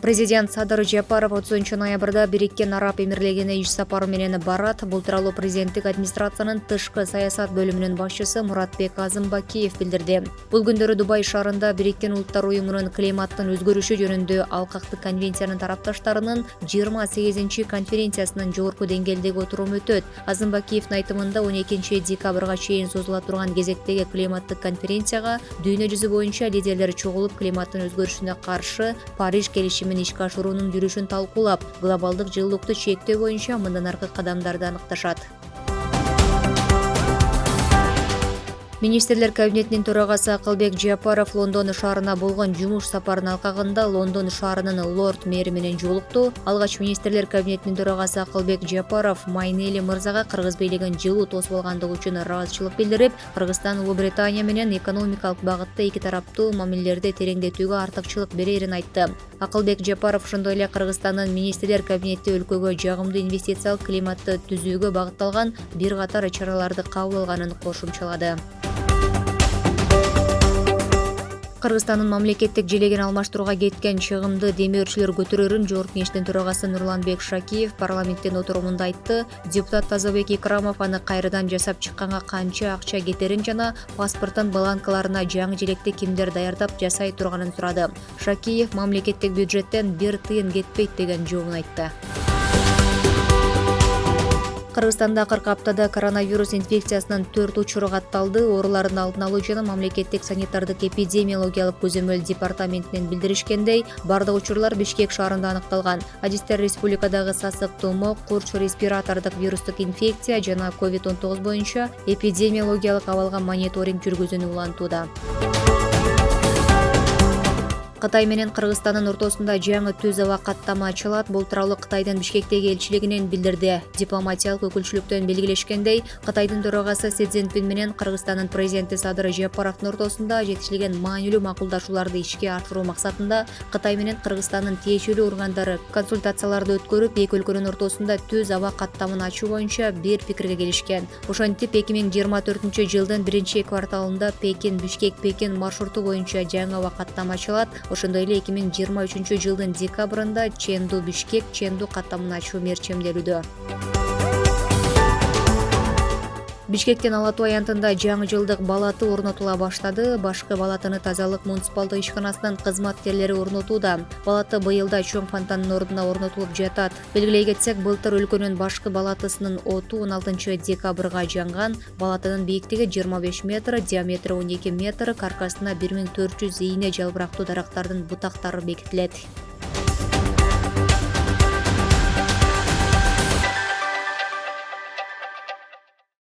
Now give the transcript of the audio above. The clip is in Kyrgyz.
Президент Садыр Жапаров 30 ноябрда Бириккен Араб Эмирлигине иш сапары менен барат. Бул тууралуу президенттик администрациянын тышкы саясат бөлүмүнүн башчысы Муратбек Азымбакиев билдирди. Бул күндөрү Дубай шаарында Бириккен Улуттар уюмунун климаттын өзгөрүшү жөнүндө алкактык конвенциянын тарапташтарынын 28 конференциясынын жогорку деңгээлдеги отуруму өтөт. Азымбакиевдин айтымында 12 декабрга чейин созула турган кезектеги климаттык конференцияга дүйнө жүзү боюнча лидерлер чогулуп климаттын өзгөрүшүнө каршы Париж келишимин ишке ашыруунун жүрүшүн талкуулап, глобалдык жылуулукту чектөө боюнча мындан аркы кадамдарды аныкташат. Министрлер кабинетинин төрагасы Акылбек Жапаров Лондон шаарына болгон жумуш сапарынын алкагында Лондон шаарынын лорд мэри менен жолукту. Алгач министрлер кабинетинин төрагасы Акылбек Жапаров Майнели мырзага кыргыз бийлигин жылуу тосуп алгандыгы үчүн ыраазычылык билдирип, Кыргызстан Улуу Британия менен экономикалык багытта эки тараптуу мамилелерди тереңдетүүгө артыкчылык берерин айтты. Акылбек Жапаров ошондой эле Кыргызстандын министрлер кабинети өлкөгө жагымдуу инвестициялык климатты түзүүгө багытталган бир катар чараларды кабыл алганын кошумчалады. Кыргызстандын мамлекеттик желегин алмаштырууга кеткен чыгымды демөөрчүлөр көтөрөрүн Жогорку кеңештин төрагасы Нурланбек Шакиев парламенттин отурумунда айтты. Депутат Тазабек Икрамов аны кайрадан жасап чыкканга канча акча кетерин жана паспорттун бланкаларына жаңы желекти кимдер даярдап жасай турганын сурады. Шакиев мамлекеттик бюджеттен бир тыйын кетпейт деген жообун айтты. Кыргызстанда акыркы аптада коронавирус инфекциясынын 4 учуру катталды. Оорулардын алдын алуу жана мамлекеттик санитардык эпидемиологиялык көзөмөл департаментинен билдиришкендей, бардык учурлар Бишкек шаарында аныкталган. Адистер республикадагы сасык тумоо, курч респиратордук вирустук инфекция жана COVID-19 боюнча эпидемиологиялык абалга мониторинг жүргүзүүнү улантууда. Кытай менен Кыргызстандын ортосунда жаңы түз аба каттама ачылат. Бул тууралуу Кытайдын Бишкектеги элчилигинен билдирди. Дипломатиялык өкүлчүлүктөн белгилешкендей, Кытайдын төрагасы Си Цзиньпин менен Кыргызстандын президенти Садыр Жапаровдун ортосунда жетишилген маанилүү макулдашууларды ишке ашыруу максатында Кытай менен Кыргызстандын тиешелүү органдары консультацияларды өткөрүп, эки өлкөнүн ортосунда түз аба каттамын ачуу боюнча бир пикирге келишкен. Ошентип 2024 жылдын 1-кварталында Пекин-Бишкек-Пекин маршруту боюнча жаңы аба каттама ачылат. Ошондой эле 2023 жылдын декабрында Ченду-Бишкек Ченду каттамын ачуу мерчемделүүдө. Бишкектин Алатуу аянтында жаңы жылдык балаты орнотула баштады. Башкы балатыны тазалык муниципалдык ишканасынын кызматкерлери орнотууда. Балаты быйылда чоң фонтандын ордуна орнотулуп жатат. Белгилей кетсек, былтыр өлкөнүн башкы балатысынын оту 16 декабрга жанган. Балатынын бийиктиги 25 метр, диаметри 12 метр, каркасына 1400 ийне жалбырактуу дарактардын бутактары бекитилет.